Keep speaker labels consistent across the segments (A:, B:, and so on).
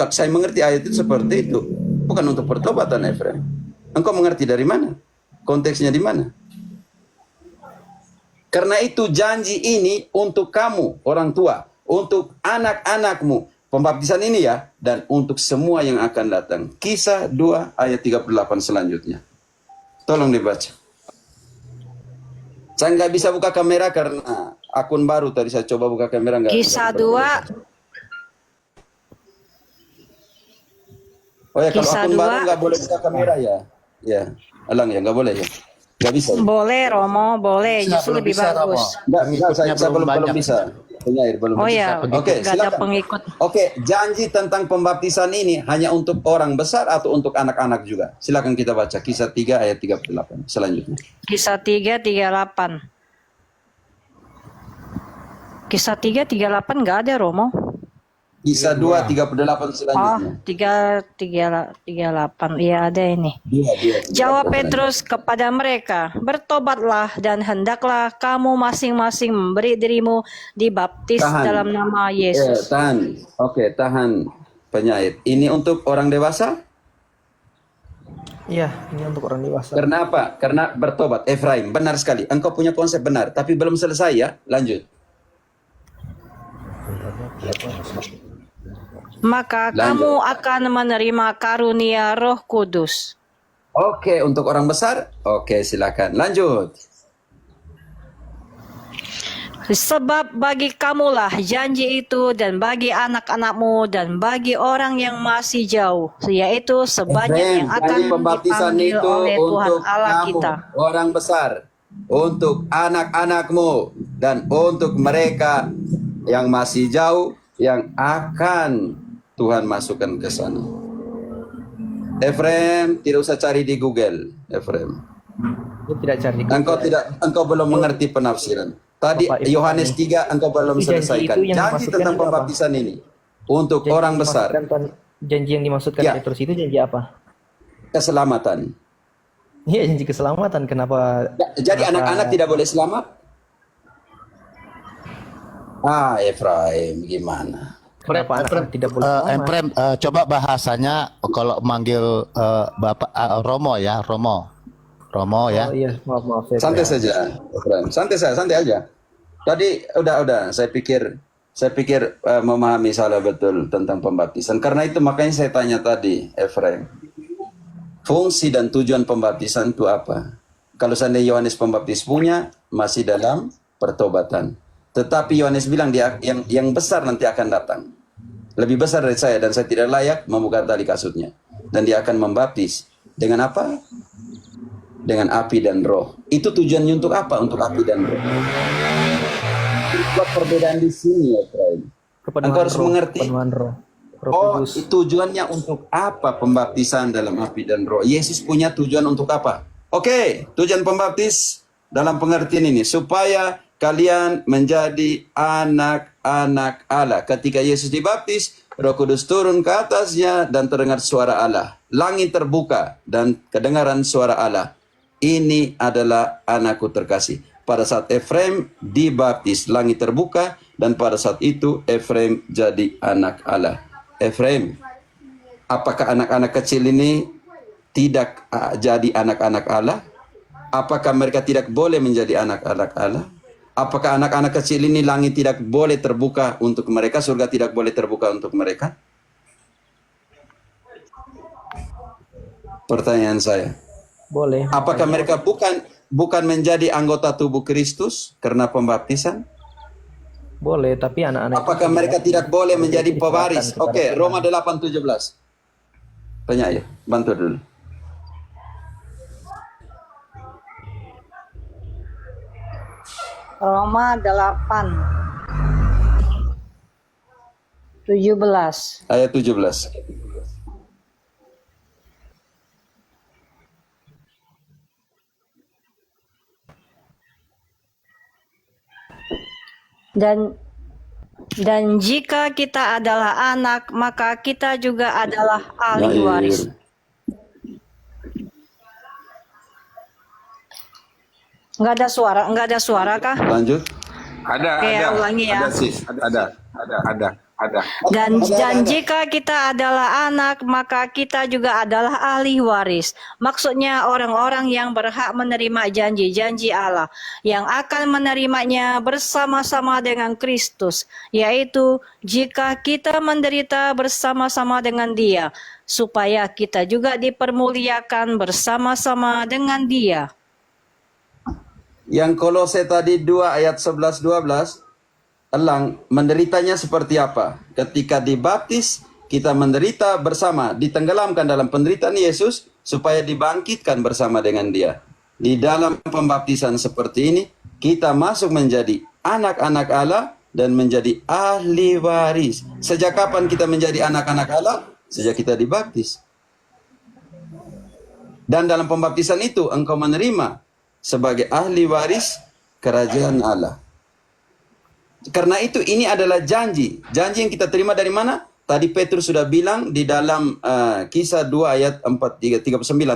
A: Saya mengerti ayat itu seperti itu. Bukan untuk pertobatan, Efrem. Engkau mengerti dari mana? Konteksnya di mana? Karena itu janji ini untuk kamu, orang tua, untuk anak-anakmu. Pembaptisan ini ya, dan untuk semua yang akan datang. Kisah 2 ayat 38 selanjutnya. Tolong dibaca. Saya nggak bisa buka kamera karena akun baru tadi saya coba buka kamera nggak.
B: Kisah 2.
A: Oh ya, kalau
B: Kisah
A: akun
B: 2.
A: baru nggak boleh buka kamera ya. Ya, Alang ya nggak boleh ya. Nggak bisa. Ya?
B: Boleh Romo, boleh.
C: Bisa,
B: Justru
C: belum
B: lebih
C: bisa,
B: bagus.
A: Nggak, saya belum
C: banyak.
A: bisa. Penyair belum
B: Oh
A: bisa.
B: ya,
A: Oke,
B: nggak ada
A: silakan.
B: pengikut.
A: Oke, janji tentang pembaptisan ini hanya untuk orang besar atau untuk anak-anak juga? Silakan kita baca Kisah 3 ayat 38 selanjutnya.
B: Kisah 3, 38. Kisah 3, 38 nggak ada Romo.
A: Kisah 2 38
B: Oh,
A: selanjutnya.
B: 38. Iya ada ini.
A: Dia.
B: Jawab Petrus kepada mereka, bertobatlah dan hendaklah kamu masing-masing memberi dirimu dibaptis
A: Tahan.
B: dalam nama Yesus.
A: Tahan. Oke, tahan penyair. Ini untuk orang dewasa?
D: Iya, ini untuk orang dewasa.
A: Karena apa? Karena bertobat. Efraim, benar sekali. Engkau punya konsep benar, tapi belum selesai ya. Lanjut.
B: Maka kamu akan menerima karunia Roh Kudus.
A: Oke, untuk orang besar? Oke, silakan. Lanjut.
B: Sebab bagi kamulah janji itu dan bagi anak-anakmu dan bagi orang yang masih jauh, yaitu sebanyak yang akan
A: Jadi pembaptisan
B: dipanggil
A: itu
B: oleh Tuhan
A: untuk
B: Allah
A: kamu,
B: kita.
A: orang besar, untuk anak-anakmu, dan untuk mereka yang masih jauh, yang akan Tuhan masukkan ke sana. Efrem, tidak usah cari di Google, Efrem.
D: Dia tidak cari.
A: Engkau belum mengerti penafsiran. Tadi
D: Bapak,
A: Yohanes 3 engkau belum
D: Janji
A: selesaikan.
D: itu yang
A: Janji
D: dimaksudkan
A: tentang
D: itu apa?
A: pembaptisan ini untuk orang besar,
D: Janji yang dimaksudkan
A: Ya.
D: Petrus itu janji apa?
A: keselamatan.
D: Iya, janji keselamatan. Kenapa?
A: Jadi
D: kenapa-
A: anak-anak tidak boleh selamat? Efraim, gimana?
D: Kenapa anak-anak tidak boleh selamat?
C: Emprem, coba bahasanya kalau manggil Bapak Romo ya, Romo ya.
D: Oh iya, maaf.
A: Santai saja, Efraim. Santai aja. Tadi udah. Saya pikir memahami salah betul tentang pembaptisan. Karena itu makanya saya tanya tadi, Efraim. Fungsi dan tujuan pembaptisan itu apa? Kalau seandainya Yohanes Pembaptis punya, masih dalam pertobatan. Tetapi Yohanes bilang dia yang besar nanti akan datang. Lebih besar dari saya dan saya tidak layak membuka tali kasutnya. Dan dia akan membaptis. Dengan apa? Dengan api dan roh. Itu tujuannya untuk apa? Untuk api dan roh. Buat perbedaan di sini, Efraim. Engkau harus mengerti.
D: Kepenuhan roh. Roh
A: Oh,
D: Kudus.
A: tujuannya untuk apa pembaptisan dalam api dan roh? Yesus punya tujuan untuk apa? Oke, tujuan pembaptis dalam pengertian ini supaya kalian menjadi anak-anak Allah. Ketika Yesus dibaptis, Roh Kudus turun ke atasnya dan terdengar suara Allah. Langit terbuka dan kedengaran suara Allah. Ini adalah anakku terkasih. Pada saat Efraim dibaptis, langit terbuka dan pada saat itu Efraim jadi anak Allah. Efraim, apakah anak-anak kecil ini tidak jadi anak-anak Allah? Apakah mereka tidak boleh menjadi anak-anak Allah? Apakah anak-anak kecil ini langit tidak boleh terbuka untuk mereka, surga tidak boleh terbuka untuk mereka? Pertanyaan saya.
D: Boleh.
A: Apakah mereka bukan menjadi anggota tubuh Kristus karena pembaptisan?
D: Boleh, tapi anak-anak
A: Apakah mereka tidak boleh menjadi pewaris?
D: kepada
A: Oke,
D: Tuhan.
A: Roma 8:17. Tanya ya, bantu dulu.
B: Roma 8:17.
A: Ayat 17.
B: Dan jika kita adalah anak, maka kita juga adalah ahli waris. Nggak ada suara kah?
A: Lanjut.
E: Ada,
B: Oke,
E: ada.
B: ulangi ya.
E: Ada, sis. Ada.
B: Dan
A: Ada.
B: jika kita adalah anak, maka kita juga adalah ahli waris. Maksudnya orang-orang yang berhak menerima janji-janji Allah, yang akan menerimanya bersama-sama dengan Kristus, yaitu jika kita menderita bersama-sama dengan Dia, supaya kita juga dipermuliakan bersama-sama dengan Dia.
A: Yang Kolose tadi 2 ayat 11-12, elang menderitanya seperti apa? Ketika dibaptis, kita menderita bersama, ditenggelamkan dalam penderitaan Yesus supaya dibangkitkan bersama dengan Dia. Di dalam pembaptisan seperti ini, kita masuk menjadi anak-anak Allah dan menjadi ahli waris. Sejak kapan kita menjadi anak-anak Allah? Sejak kita dibaptis. Dan dalam pembaptisan itu engkau menerima sebagai ahli waris kerajaan Allah. Karena itu ini adalah janji. Janji yang kita terima dari mana? Tadi Petrus sudah bilang di dalam Kisah 2 ayat 39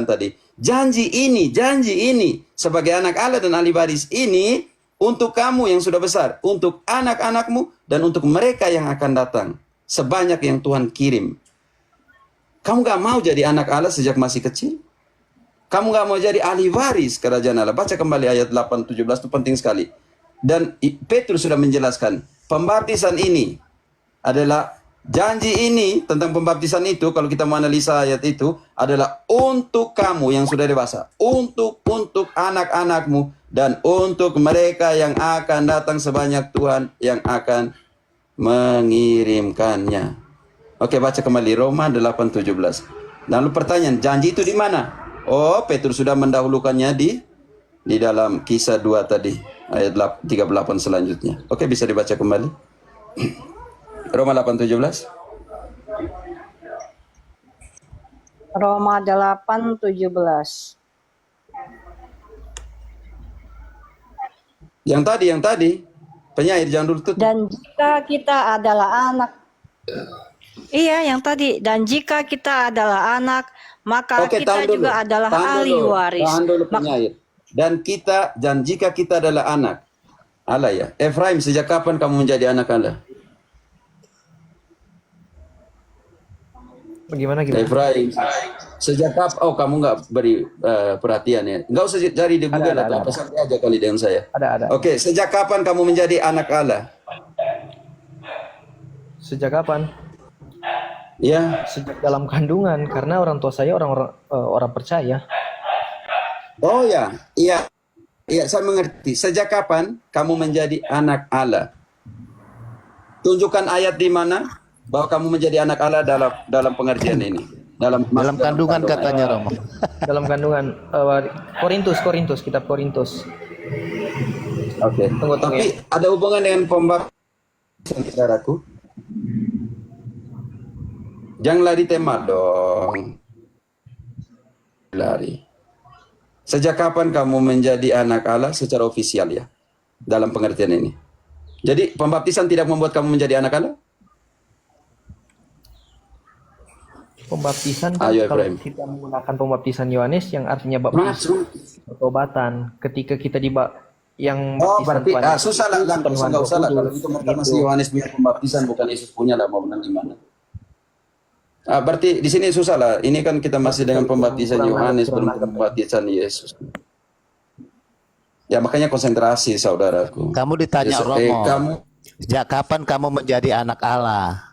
A: tadi. Janji ini sebagai anak Allah dan ahli waris ini untuk kamu yang sudah besar, untuk anak-anakmu dan untuk mereka yang akan datang, sebanyak yang Tuhan kirim. Kamu gak mau jadi anak Allah sejak masih kecil? Kamu gak mau jadi ahli waris kerajaan Allah? Baca kembali ayat 8-17 itu penting sekali. Dan Petrus sudah menjelaskan, pembaptisan ini adalah janji ini tentang pembaptisan itu, kalau kita menganalisa ayat itu, adalah untuk kamu yang sudah dewasa, untuk anak-anakmu, dan untuk mereka yang akan datang sebanyak Tuhan yang akan mengirimkannya. Oke, baca kembali Roma 8:17. Lalu pertanyaan, janji itu di mana? Oh, Petrus sudah mendahulukannya di dalam Kisah 2 tadi, ayat 38 selanjutnya. Oke, bisa dibaca kembali. Roma 8:17.
B: Roma 8:17.
A: Yang tadi, penyair jangan dulu tutup.
B: Dan jika kita adalah anak, iya yang tadi, dan jika kita adalah anak, maka
A: Oke,
B: kita
A: tahan dulu.
B: juga adalah
A: Tahan
B: ahli
A: dulu.
B: waris.
A: Tahan dulu penyair. Dan jika kita adalah anak Allah ya. Efraim, sejak kapan kamu menjadi anak Allah?
D: Gimana?
A: Efraim, sejak kapan? Oh, kamu nggak beri perhatian ya? Nggak usah cari di Google atau apa, santai aja kali dengan saya.
D: Ada.
A: Oke, sejak kapan kamu menjadi anak Allah?
D: Sejak kapan?
A: Ya.
D: Sejak dalam kandungan, karena orang tua saya orang percaya.
A: Oh ya, iya, saya mengerti. Sejak kapan kamu menjadi anak Allah? Tunjukkan ayat di mana bahwa kamu menjadi anak Allah dalam pengertian ini. Dalam
C: kandungan katanya Romo.
D: Dalam kandungan, Korintus, kitab Korintus.
A: Oke.
D: Tunggu.
A: Tapi ada hubungan dengan pembaptisan, saudaraku? Jangan lari tema dong. Lari. Sejak kapan kamu menjadi anak Allah secara ofisial ya? Dalam pengertian ini. Jadi pembaptisan tidak membuat kamu menjadi anak Allah?
D: Pembaptisan kan,
A: Ayo,
D: kalau
A: Efraim.
D: kita menggunakan pembaptisan Yohanes yang artinya baptisan, pertobatan. Ketika kita yang
A: Oh,
D: baptisan
A: berarti
D: Tuhan
A: susah lah,
D: Tuhan
A: nggak usah lah. Kalau
D: Kudus,
A: itu pertama si Yohanes punya pembaptisan, bukan Yesus punya lah, mau benar gimana? Berarti di sini susah lah. Ini kan kita masih dengan pembaptisan Yohanes, belum pembaptisan Yesus. Ya makanya konsentrasi, saudaraku.
C: Kamu ditanya Romo,
A: kamu
C: sejak kapan kamu menjadi anak Allah?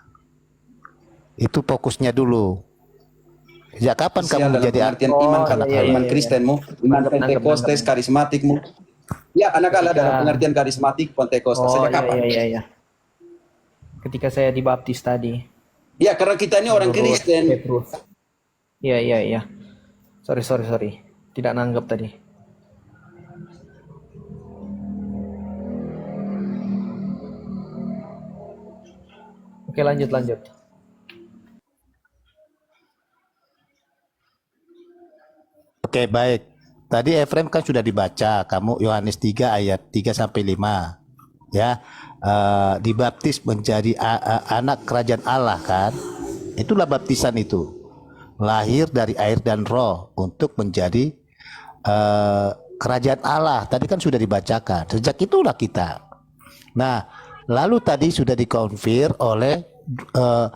C: Itu fokusnya dulu. Sejak kapan kamu
A: dalam
C: menjadi
A: pengertian
C: anak
A: iman,
C: Allah?
A: iman Kristenmu, iman Pentekostes, karismatikmu. Ya, anak Allah dalam pengertian karismatik Pentekostes. Sejak kapan?
D: Iya. Ketika saya dibaptis tadi.
A: Ya, karena kita ini orang Kristen.
D: Petrus. Iya. Sorry. Tidak nanggap tadi. Oke, lanjut.
C: Oke, baik. Tadi Efrem kan sudah dibaca, kamu Yohanes 3 ayat 3 sampai 5. Ya. Dibaptis menjadi anak kerajaan Allah kan? Itulah baptisan itu. Lahir dari air dan roh untuk menjadi kerajaan Allah. Tadi kan sudah dibacakan. Sejak itulah kita. Nah, lalu tadi sudah dikonfir oleh eh,